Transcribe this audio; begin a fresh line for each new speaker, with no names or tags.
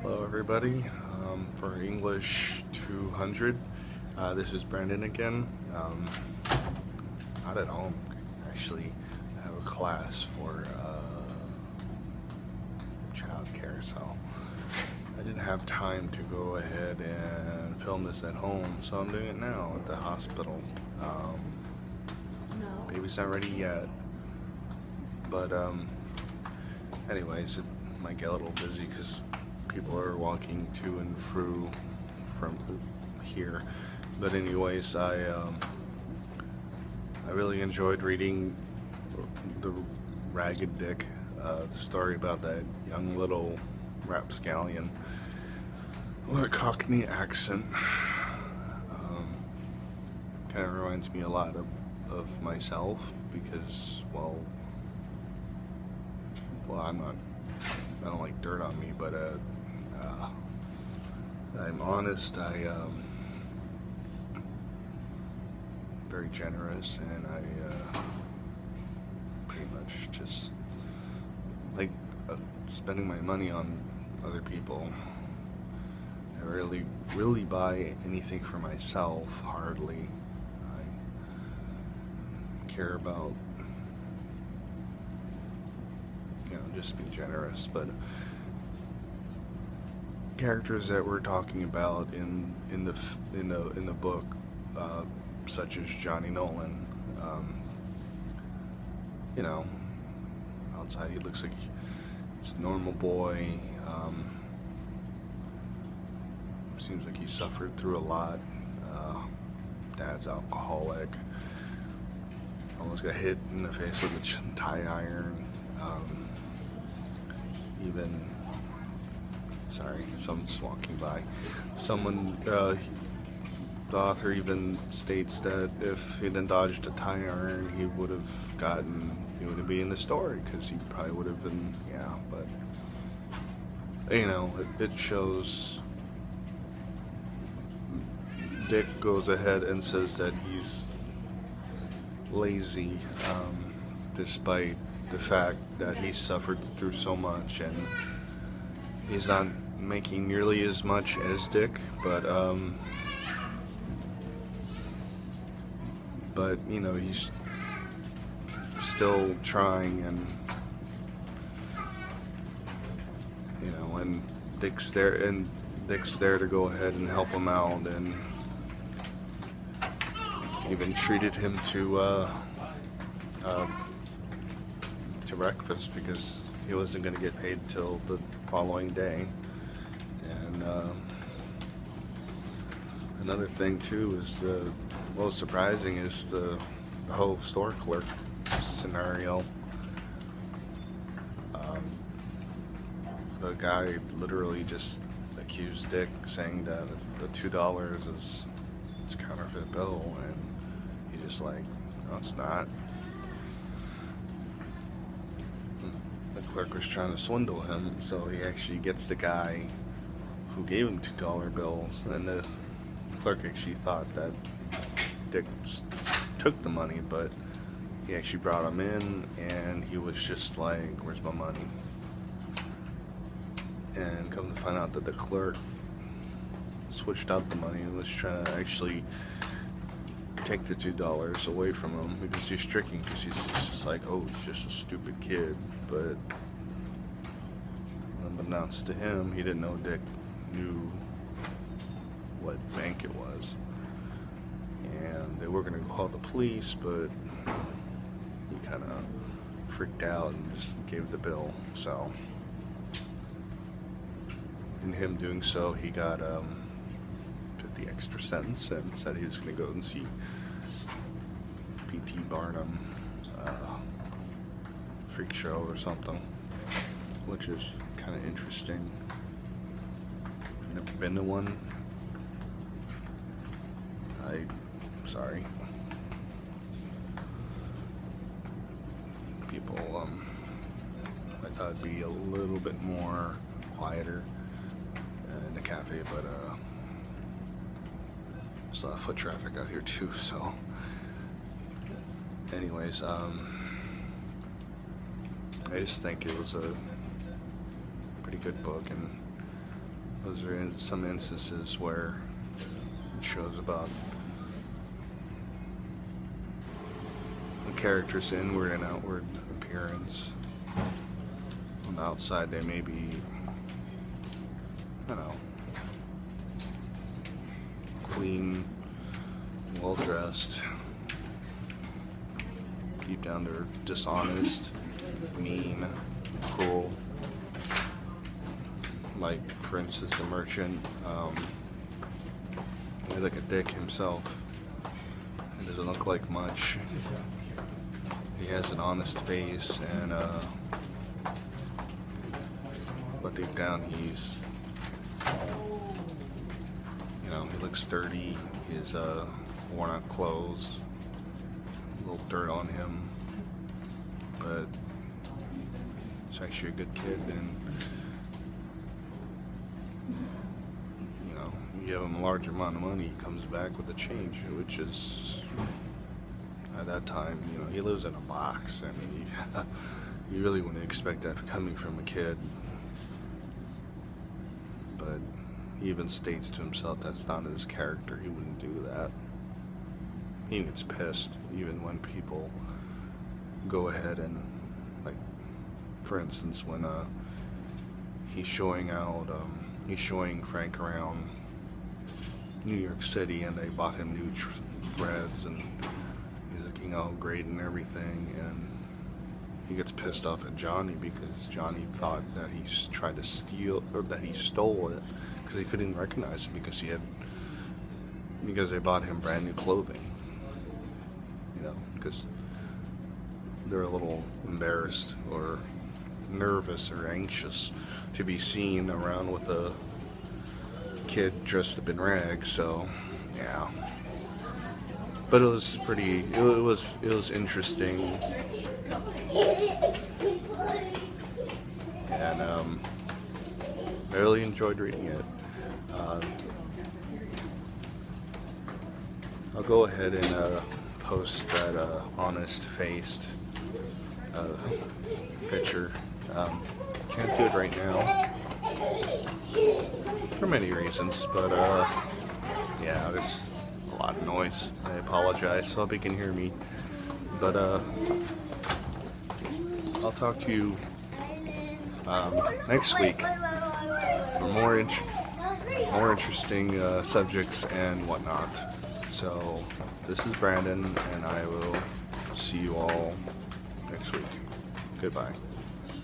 Hello everybody, for English 200, this is Brandon again. Not at home, actually I have a class for childcare, so I didn't have time to go ahead and film this at home, so I'm doing it now at the hospital. Baby's not ready yet, but anyways, it might get a little busy because people are walking to and through from here. But anyways, I really enjoyed reading the Ragged Dick, the story about that young little rapscallion with a Cockney accent. Kind of reminds me a lot of myself because, well, I don't like dirt on me, but I'm honest. Very generous, and I pretty much just like spending my money on other people. I really buy anything for myself, hardly. I care about, just be generous. But characters that we're talking about in the book, such as Johnny Nolan, outside he looks like he's a normal boy. Seems like he suffered through a lot. Dad's alcoholic. Almost got hit in the face with a tie iron. Sorry, someone's walking by. The author even states that if he didn't dodged a tie iron, he would be in the story, because he probably would have been, but, it shows. Dick goes ahead and says that he's lazy, despite the fact that he suffered through so much, and he's not making nearly as much as Dick, but he's still trying, and and Dick's there to go ahead and help him out, and even treated him to breakfast because he wasn't going to get paid till the following day. And another thing too is the most surprising is the whole store clerk scenario. The guy literally just accused Dick, saying that the $2 is it's a counterfeit bill, and he's just like, no, it's not. The clerk was trying to swindle him, so he actually gets the guy who gave him $2 bills, and the clerk actually thought that Dick took the money, but he actually brought him in, and he was just like, where's my money? And come to find out that the clerk switched out the money and was trying to actually take the $2 away from him because he's tricking, because he's just like, oh, he's just a stupid kid. But unbeknownst to him, he didn't know Dick knew what bank it was, and they were going to call the police, but he kind of freaked out and just gave the bill. So in him doing so, he got the extra sentence and said he was going to go and see P.T. Barnum freak show or something, which is kind of interesting. I've never been to one. Sorry. People, I thought it'd be a little bit more quieter in the cafe, but there's a lot of foot traffic out here too, so anyways, I just think it was a pretty good book, and Those are in some instances where it shows about the character's inward and outward appearance. On the outside, they may be, I don't know, clean, well dressed. Deep down, they're dishonest, mean, cruel. Like, for instance, the merchant, he's like a dick himself. It doesn't look like much. He has an honest face, and but deep down he's, you know, he looks sturdy. His worn out clothes, a little dirt on him, but he's actually a good kid. And you know, you give him a large amount of money, he comes back with a change, which is, at that time, you know, he lives in a box. I mean, you really wouldn't expect that coming from a kid. But he even states to himself that's not his character. He wouldn't do that. He gets pissed even when people go ahead and, like, for instance, when he's showing Frank around New York City, and they bought him new threads, and he's looking all great and everything, and he gets pissed off at Johnny because Johnny thought that he tried to steal, or that he stole it, because he couldn't recognize him because they bought him brand new clothing. You know, because they're a little embarrassed or nervous or anxious to be seen around with a kid dressed up in rags. So yeah, but it was it was interesting, and I really enjoyed reading it. I'll go ahead and post that honest-faced picture. Can't do it right now for many reasons, but yeah, there's a lot of noise. I apologize. So I hope you can hear me. But I'll talk to you next week for more interesting subjects and whatnot. So this is Brandon, and I will see you all next week. Goodbye.